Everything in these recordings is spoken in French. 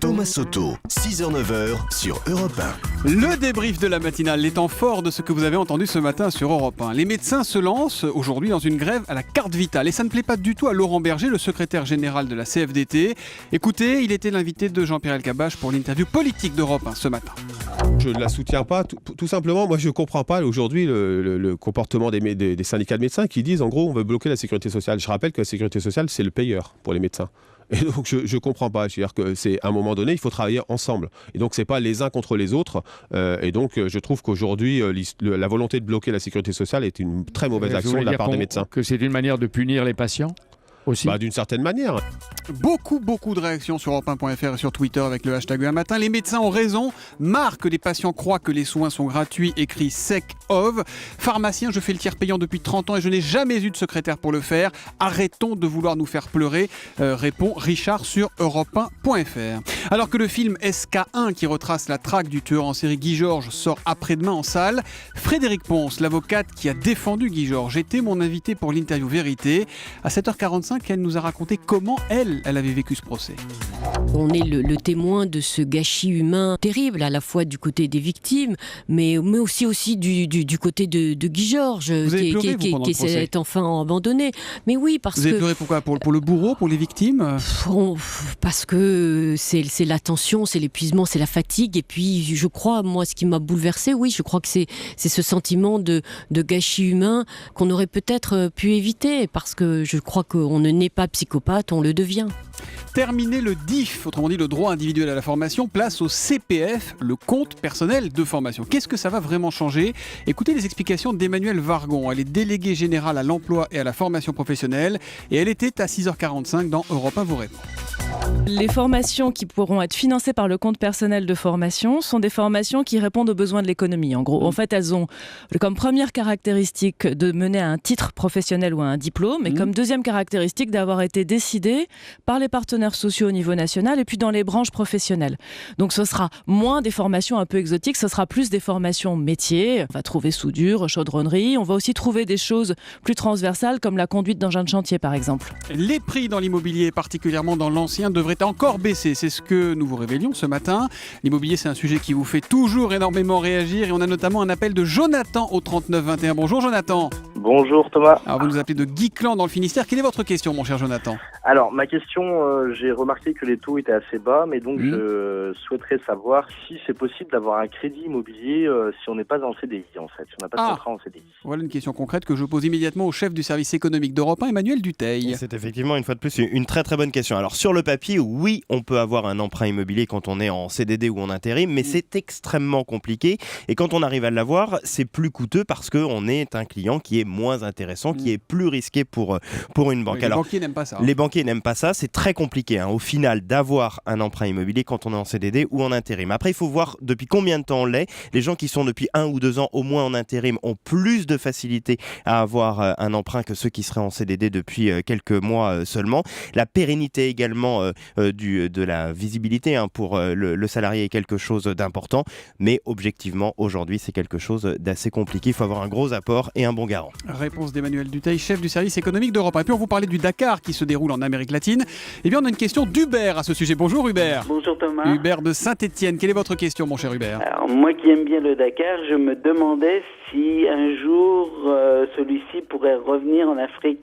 Thomas Soto, 6h-9h sur Europe 1. Le débrief de la matinale, les temps forts de ce que vous avez entendu ce matin sur Europe 1. Les médecins se lancent aujourd'hui dans une grève à la carte vitale. Et ça ne plaît pas du tout à Laurent Berger, le secrétaire général de la CFDT. Écoutez, il était l'invité de Jean-Pierre Elkabbach pour l'interview politique d'Europe 1 ce matin. Je ne la soutiens pas, tout simplement. Moi, je ne comprends pas aujourd'hui le comportement des syndicats de médecins qui disent, en gros, on veut bloquer la sécurité sociale. Je rappelle que la sécurité sociale, c'est le payeur pour les médecins. Et donc, je ne comprends pas. Je veux dire que c'est, à un moment donné, il faut travailler ensemble. Et donc, ce n'est pas les uns contre les autres. Et donc, je trouve qu'aujourd'hui, la volonté de bloquer la sécurité sociale est une très mauvaise action de la part des médecins. Que c'est une manière de punir les patients aussi. D'une certaine manière. Beaucoup de réactions sur europe1.fr et sur Twitter avec le hashtag un matin. Les médecins ont raison. Marre que les patients croient que les soins sont gratuits, écrit SecOv. Pharmacien, je fais le tiers payant depuis 30 ans et je n'ai jamais eu de secrétaire pour le faire. Arrêtons de vouloir nous faire pleurer, répond Richard sur europe1.fr. Alors que le film SK1 qui retrace la traque du tueur en série Guy Georges sort après-demain en salle, Frédérique Ponce, l'avocate qui a défendu Guy Georges, était mon invité pour l'interview Vérité. À 7h45, elle nous a raconté comment elle avait vécu ce procès. On est le témoin de ce gâchis humain terrible, à la fois du côté des victimes, mais aussi du côté de Guy Georges, qui est cet enfant abandonné. Mais oui, parce que... Vous avez pleuré pourquoi ? Pour le bourreau, pour les victimes ? Parce que c'est la tension, c'est l'épuisement, c'est la fatigue. Et puis, je crois, moi, ce qui m'a bouleversée, oui, je crois que c'est ce sentiment de gâchis humain qu'on aurait peut-être pu éviter, parce que je crois qu'on ne naît pas psychopathe, on le devient. Terminer le DIF, autrement dit le droit individuel à la formation, place au CPF, le compte personnel de formation. Qu'est-ce que ça va vraiment changer ? Écoutez les explications d'Emmanuelle Vargon. Elle est déléguée générale à l'emploi et à la formation professionnelle et elle était à 6h45 dans Europe 1 vous répond. Les formations qui pourront être financées par le compte personnel de formation sont des formations qui répondent aux besoins de l'économie. En gros, en fait, elles ont comme première caractéristique de mener à un titre professionnel ou à un diplôme, et comme deuxième caractéristique d'avoir été décidées par les partenaires sociaux au niveau national et puis dans les branches professionnelles. Donc ce sera moins des formations un peu exotiques, ce sera plus des formations métiers. On va trouver soudure, chaudronnerie, on va aussi trouver des choses plus transversales comme la conduite d'engin de chantier par exemple. Les prix dans l'immobilier, particulièrement dans l'ancien, devraient encore baisser. C'est ce que nous vous révélions ce matin. L'immobilier, c'est un sujet qui vous fait toujours énormément réagir et on a notamment un appel de Jonathan au 3921. Bonjour Jonathan. Bonjour Thomas. Alors vous nous appelez de Guiclan dans le Finistère. Quelle est votre question mon cher Jonathan ? Alors ma question, j'ai remarqué que les taux étaient assez bas, mais donc je souhaiterais savoir si c'est possible d'avoir un crédit immobilier si on n'est pas en CDI en fait, si on n'a pas de contrat en CDI. Voilà une question concrète que je pose immédiatement au chef du service économique d'Europe 1, Emmanuel Dutheil. C'est effectivement une fois de plus une très très bonne question. Alors sur le papier, oui, on peut avoir un emprunt immobilier quand on est en CDD ou en intérim, mais c'est extrêmement compliqué et quand on arrive à l'avoir, c'est plus coûteux parce qu'on est un client qui est moins intéressant, qui est plus risqué pour une banque. Les banquiers n'aiment pas ça. Les banquiers n'aiment pas ça, c'est très compliqué au final d'avoir un emprunt immobilier quand on est en CDD ou en intérim. Après, il faut voir depuis combien de temps on l'est. Les gens qui sont depuis 1 ou 2 ans au moins en intérim ont plus de facilité à avoir un emprunt que ceux qui seraient en CDD depuis quelques mois seulement. La pérennité également de la visibilité pour le salarié est quelque chose d'important, mais objectivement aujourd'hui c'est quelque chose d'assez compliqué. Il faut avoir un gros apport et un bon garant. Réponse d'Emmanuel Dutheil, chef du service économique d'Europe 1. Et puis on vous parlait du Dakar qui se déroule en Amérique latine. Et bien on a une question d'Hubert à ce sujet. Bonjour Hubert. Bonjour Thomas. Hubert de Saint-Étienne. Quelle est votre question mon cher Hubert ? Alors moi qui aime bien le Dakar, je me demandais si un jour celui-ci pourrait revenir en Afrique.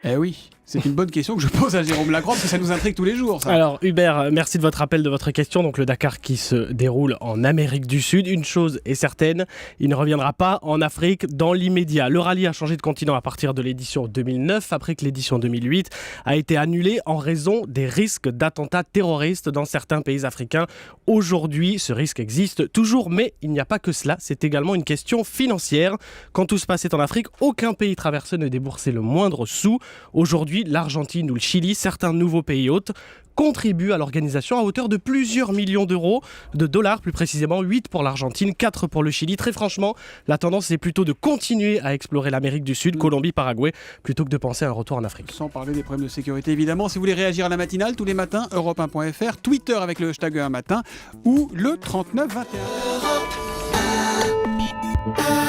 Eh oui, c'est une bonne question que je pose à Jérôme Lagrange, parce que ça nous intrigue tous les jours. Ça. Alors Hubert, merci de votre rappel, de votre question. Donc le Dakar qui se déroule en Amérique du Sud. Une chose est certaine, il ne reviendra pas en Afrique dans l'immédiat. Le rallye a changé de continent à partir de l'édition 2009, après que l'édition 2008 a été annulée en raison des risques d'attentats terroristes dans certains pays africains. Aujourd'hui, ce risque existe toujours, mais il n'y a pas que cela. C'est également une question financière. Quand tout se passait en Afrique, aucun pays traversé ne déboursait le moindre sou. Aujourd'hui, l'Argentine ou le Chili, certains nouveaux pays hôtes, contribuent à l'organisation à hauteur de plusieurs millions de dollars, plus précisément 8 pour l'Argentine, 4 pour le Chili. Très franchement, la tendance est plutôt de continuer à explorer l'Amérique du Sud, Colombie, Paraguay, plutôt que de penser à un retour en Afrique. Sans parler des problèmes de sécurité évidemment. Si vous voulez réagir à la matinale tous les matins, europe1.fr, Twitter avec le hashtag 1matin ou le 3921.